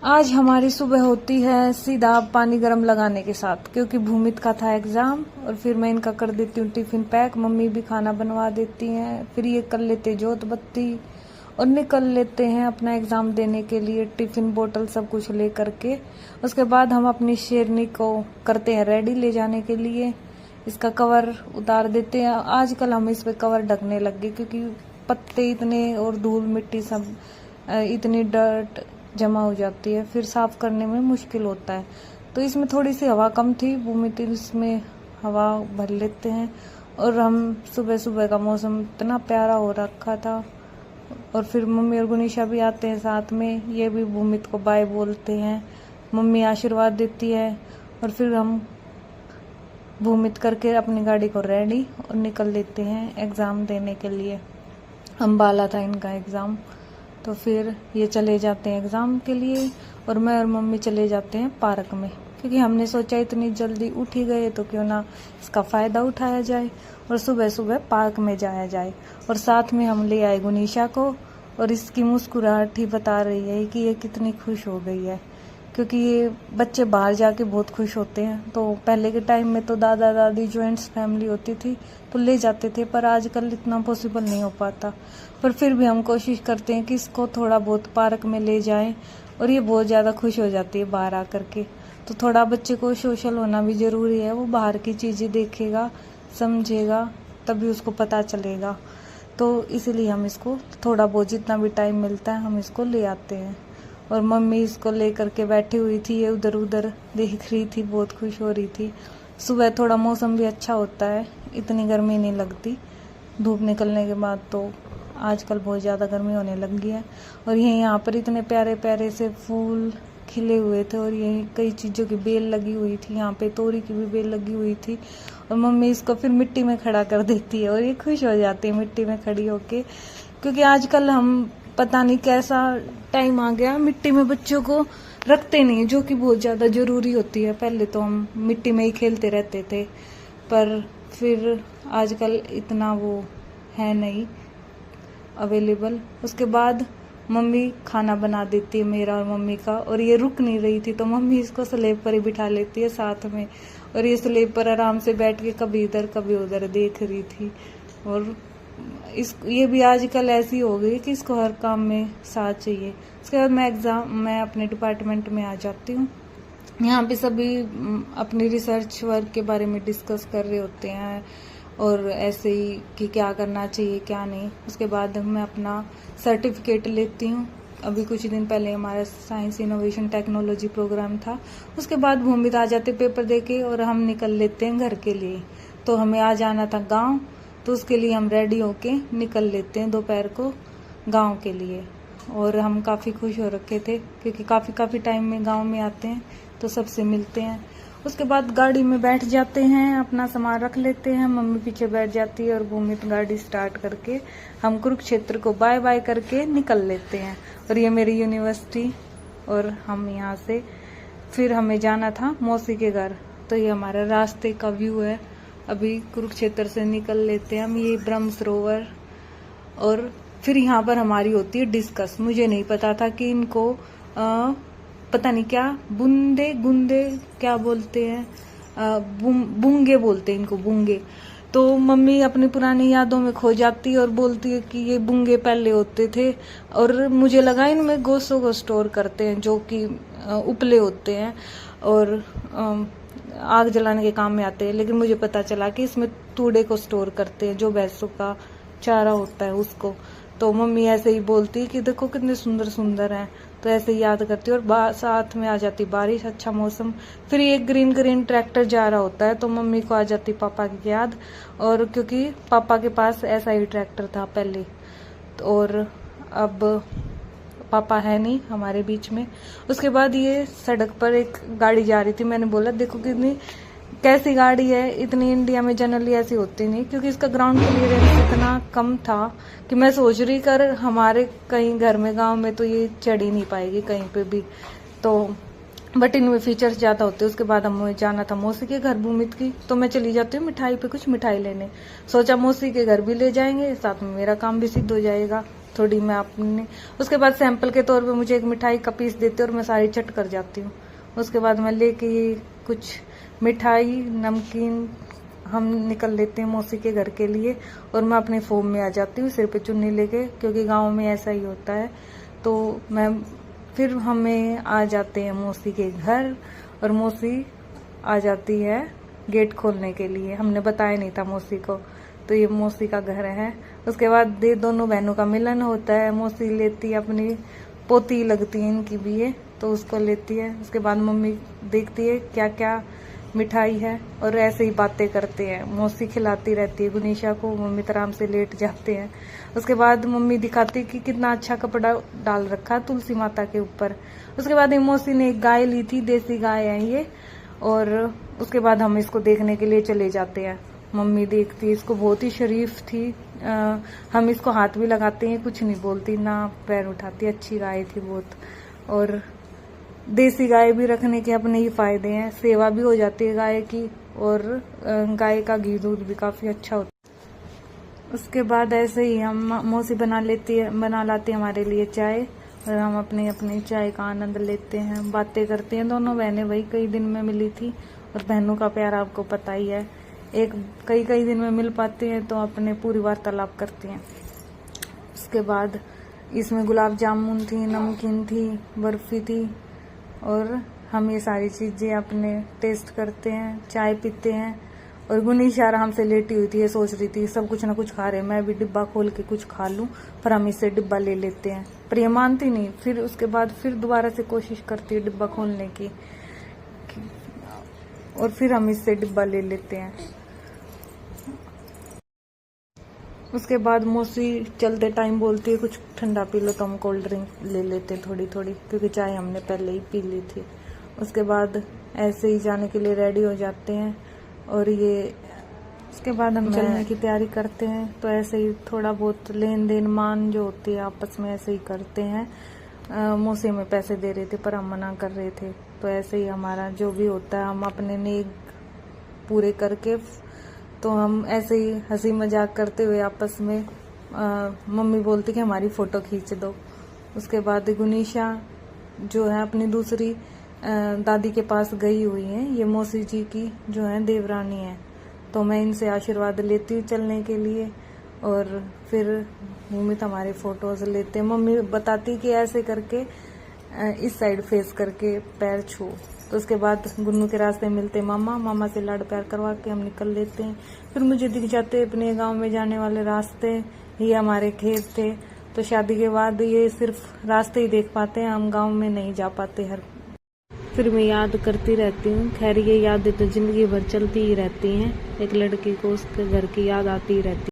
आज हमारी सुबह होती है सीधा पानी गर्म लगाने के साथ, क्योंकि भूमित का था एग्जाम। और फिर मैं इनका कर देती हूँ टिफिन पैक, मम्मी भी खाना बनवा देती हैं। फिर ये कर लेते जोत बत्ती और निकल लेते हैं अपना एग्जाम देने के लिए, टिफिन बोतल सब कुछ ले करके। उसके बाद हम अपनी शेरनी को करते हैं रेडी ले जाने के लिए। इसका कवर उतार देते हैं। आजकल हम इस पे कवर ढकने लग गए, क्योंकि पत्ते इतने और धूल मिट्टी सब इतनी डर्ट जमा हो जाती है, फिर साफ करने में मुश्किल होता है। तो इसमें थोड़ी सी हवा कम थी, भूमित इसमें हवा भर लेते हैं। और हम सुबह सुबह का मौसम इतना प्यारा हो रखा था। और फिर मम्मी और गुनीशा भी आते हैं साथ में, ये भी भूमित को बाय बोलते हैं, मम्मी आशीर्वाद देती है। और फिर हम भूमित करके अपनी गाड़ी को रेडी और निकल लेते हैं एग्ज़ाम देने के लिए। अम्बाला था इनका एग्ज़ाम, तो फिर ये चले जाते हैं एग्ज़ाम के लिए और मैं और मम्मी चले जाते हैं पार्क में, क्योंकि हमने सोचा इतनी जल्दी उठ ही गए तो क्यों ना इसका फ़ायदा उठाया जाए और सुबह सुबह पार्क में जाया जाए। और साथ में हम ले आए गुनीशा को, और इसकी मुस्कुराहट ही बता रही है कि ये कितनी खुश हो गई है, क्योंकि ये बच्चे बाहर जाके बहुत खुश होते हैं। तो पहले के टाइम में तो दादा दादी जॉइंट्स फैमिली होती थी तो ले जाते थे, पर आजकल इतना पॉसिबल नहीं हो पाता। पर फिर भी हम कोशिश करते हैं कि इसको थोड़ा बहुत पार्क में ले जाएं, और ये बहुत ज़्यादा खुश हो जाती है बाहर आकर के। तो थोड़ा बच्चे को सोशल होना भी ज़रूरी है, वो बाहर की चीज़ें देखेगा समझेगा तभी उसको पता चलेगा। तो इसीलिए हम इसको थोड़ा बहुत जितना भी टाइम मिलता है हम इसको ले आते हैं। और मम्मी इसको लेकर के बैठी हुई थी, ये उधर उधर देख रही थी, बहुत खुश हो रही थी। सुबह थोड़ा मौसम भी अच्छा होता है, इतनी गर्मी नहीं लगती। धूप निकलने के बाद तो आजकल बहुत ज़्यादा गर्मी होने लग गई है। और यहाँ पर इतने प्यारे प्यारे से फूल खिले हुए थे, और यहीं कई चीज़ों की बेल लगी हुई थी, यहाँ पे तोरी की भी बेल लगी हुई थी। और मम्मी इसको फिर मिट्टी में खड़ा कर देती है और ये खुश हो जाती है मिट्टी में खड़ी होके, क्योंकि आजकल हम पता नहीं कैसा टाइम आ गया, मिट्टी में बच्चों को रखते नहीं, जो कि बहुत ज़्यादा ज़रूरी होती है। पहले तो हम मिट्टी में ही खेलते रहते थे, पर फिर आजकल इतना वो है नहीं अवेलेबल। उसके बाद मम्मी खाना बना देती है मेरा और मम्मी का, और ये रुक नहीं रही थी तो मम्मी इसको स्लेब पर ही बिठा लेती है साथ में, और ये स्लेब पर आराम से बैठ के कभी इधर कभी उधर देख रही थी। और ये भी आजकल ऐसी हो गई कि इसको हर काम में साथ चाहिए। उसके बाद मैं अपने डिपार्टमेंट में आ जाती हूँ। यहाँ पे सभी अपनी रिसर्च वर्क के बारे में डिस्कस कर रहे होते हैं, और ऐसे ही कि क्या करना चाहिए क्या नहीं। उसके बाद मैं अपना सर्टिफिकेट लेती हूँ। अभी कुछ दिन पहले हमारा साइंस इनोवेशन टेक्नोलॉजी प्रोग्राम था। उसके बाद भूमित आ जाते पेपर देके और हम निकल लेते हैं घर के लिए। तो हमें आ जाना था गाँव, तो उसके लिए हम रेडी होके निकल लेते हैं दोपहर को गांव के लिए। और हम काफ़ी खुश हो रखे थे, क्योंकि काफ़ी टाइम में गांव में आते हैं तो सबसे मिलते हैं। उसके बाद गाड़ी में बैठ जाते हैं, अपना सामान रख लेते हैं, मम्मी पीछे बैठ जाती है और भूमित गाड़ी स्टार्ट करके हम कुरुक्षेत्र को बाय बाय करके निकल लेते हैं। और ये मेरी यूनिवर्सिटी, और हम यहाँ से फिर हमें जाना था मौसी के घर। तो ये हमारा रास्ते का व्यू है। अभी कुरुक्षेत्र से निकल लेते हैं हम, ये ब्रह्म सरोवर। और फिर यहाँ पर हमारी होती है डिस्कस। मुझे नहीं पता था कि इनको पता नहीं क्या बुंदे गुंदे क्या बोलते हैं, बुंगे बोलते हैं इनको, बुंगे। तो मम्मी अपनी पुरानी यादों में खो जाती है और बोलती है कि ये बुंगे पहले होते थे, और मुझे लगा इनमें गोशों को स्टोर करते हैं, जो कि उपले होते हैं और आग जलाने के काम में आते हैं। लेकिन मुझे पता चला कि इसमें तूड़े को स्टोर करते हैं, जो भैंसों का चारा होता है उसको। तो मम्मी ऐसे ही बोलती कि देखो कितने सुंदर सुंदर हैं, तो ऐसे ही याद करती। और साथ में आ जाती बारिश, अच्छा मौसम। फिर एक ग्रीन ग्रीन ट्रैक्टर जा रहा होता है, तो मम्मी को आ जाती पापा की याद, और क्योंकि पापा के पास ऐसा ही ट्रैक्टर था पहले, और अब पापा है नहीं हमारे बीच में। उसके बाद ये सड़क पर एक गाड़ी जा रही थी, मैंने बोला देखो कितनी कैसी गाड़ी है, इतनी इंडिया में जनरली ऐसी होती नहीं, क्योंकि इसका ग्राउंड क्लियरेंस इतना कम था कि मैं सोच रही कर हमारे कहीं घर में गांव में तो ये चढ़ ही नहीं पाएगी कहीं पे भी। तो बट इनमें फीचर्स ज़्यादा होते हैं। उसके बाद हमें जाना था मौसी के घर भूमित की, तो मैं चली जाती हूँ मिठाई पे कुछ मिठाई लेने। सोचा मौसी के घर भी ले जाएंगे, साथ में मेरा काम भी सिद्ध हो जाएगा। थोड़ी मैं अपने, उसके बाद सैंपल के तौर पे मुझे एक मिठाई का पीस देते और मैं सारी चट कर जाती हूँ। उसके बाद मैं लेके ये कुछ मिठाई नमकीन हम निकल लेते हैं मौसी के घर के लिए, और मैं अपने फोम में आ जाती हूँ सिर पे चुन्नी लेके, क्योंकि गांव में ऐसा ही होता है। तो मैं फिर हमें आ जाते हैं मौसी के घर, और मौसी आ जाती है गेट खोलने के लिए। हमने बताया नहीं था मौसी को, तो ये मौसी का घर है। उसके बाद ये दोनों बहनों का मिलन होता है। मौसी लेती है अपनी पोती, लगती है इनकी भी ये, तो उसको लेती है। उसके बाद मम्मी देखती है क्या क्या मिठाई है, और ऐसे ही बातें करते हैं। मौसी खिलाती रहती है गुनीशा को, मम्मी आराम से लेट जाते हैं। उसके बाद मम्मी दिखाती कि कितना अच्छा कपड़ा डाल रखा तुलसी माता के ऊपर। उसके बाद मौसी ने एक गाय ली थी, देसी गाय है ये, और उसके बाद हम इसको देखने के लिए चले जाते हैं। मम्मी देखती है इसको, बहुत ही शरीफ थी। हम इसको हाथ भी लगाते हैं, कुछ नहीं बोलती, ना पैर उठाती, अच्छी गाय थी बहुत। और देसी गाय भी रखने के अपने ही फायदे हैं, सेवा भी हो जाती है गाय की, और गाय का घी दूध भी काफी अच्छा होता है। उसके बाद ऐसे ही हम मौसी बना लाती है हमारे लिए चाय, और हम अपनी अपनी चाय का आनंद लेते हैं, बातें करते हैं। दोनों बहनें वही कई दिन में मिली थी, और बहनों का प्यार आपको पता ही है, एक कई दिन में मिल पाते हैं तो अपने पूरी वार्तालाप करती हैं। उसके बाद इसमें गुलाब जामुन थी, नमकीन थी, बर्फी थी, और हम ये सारी चीजें अपने टेस्ट करते हैं, चाय पीते हैं। और गुनीशा आराम से लेटी हुई थी, ये सोच रही थी सब कुछ ना कुछ खा रहे, मैं भी डिब्बा खोल के कुछ खा लूं, पर हम इससे डिब्बा ले लेते हैं। पर ये मानती नहीं, फिर उसके बाद फिर दोबारा से कोशिश करती है डिब्बा खोलने की, और फिर हम इससे डिब्बा ले लेते हैं। उसके बाद मौसी चलते टाइम बोलती है कुछ ठंडा पी लो, तो हम कोल्ड ड्रिंक ले लेते थोड़ी थोड़ी, क्योंकि चाय हमने पहले ही पी ली थी। उसके बाद ऐसे ही जाने के लिए रेडी हो जाते हैं, और ये उसके बाद हम चलने की तैयारी करते हैं। तो ऐसे ही थोड़ा बहुत लेन देन मान जो होती है आपस में ऐसे ही करते हैं। मौसी में पैसे दे रहे थे पर हम मना कर रहे थे, तो ऐसे ही हमारा जो भी होता है हम अपने नेक पूरे करके, तो हम ऐसे ही हंसी मजाक करते हुए आपस में मम्मी बोलती कि हमारी फोटो खींच दो। उसके बाद गुनीशा जो है अपनी दूसरी दादी के पास गई हुई है, ये मौसी जी की जो है देवरानी है, तो मैं इनसे आशीर्वाद लेती हूँ चलने के लिए, और फिर मम्मी हमारे फोटोज लेते हैं। मम्मी बताती कि ऐसे करके इस साइड फेस करके पैर छू। तो उसके बाद गुन्नू के रास्ते मिलते मामा से लाड प्यार करवा के हम निकल लेते हैं। फिर मुझे दिख जाते अपने गांव में जाने वाले रास्ते, ये हमारे खेत थे। तो शादी के बाद ये सिर्फ रास्ते ही देख पाते हैं, हम गांव में नहीं जा पाते। फिर मैं याद करती रहती हूँ, खैर ये यादें तो जिंदगी भर चलती ही रहती हैं, एक लड़की को उसके घर की याद आती ही रहती है।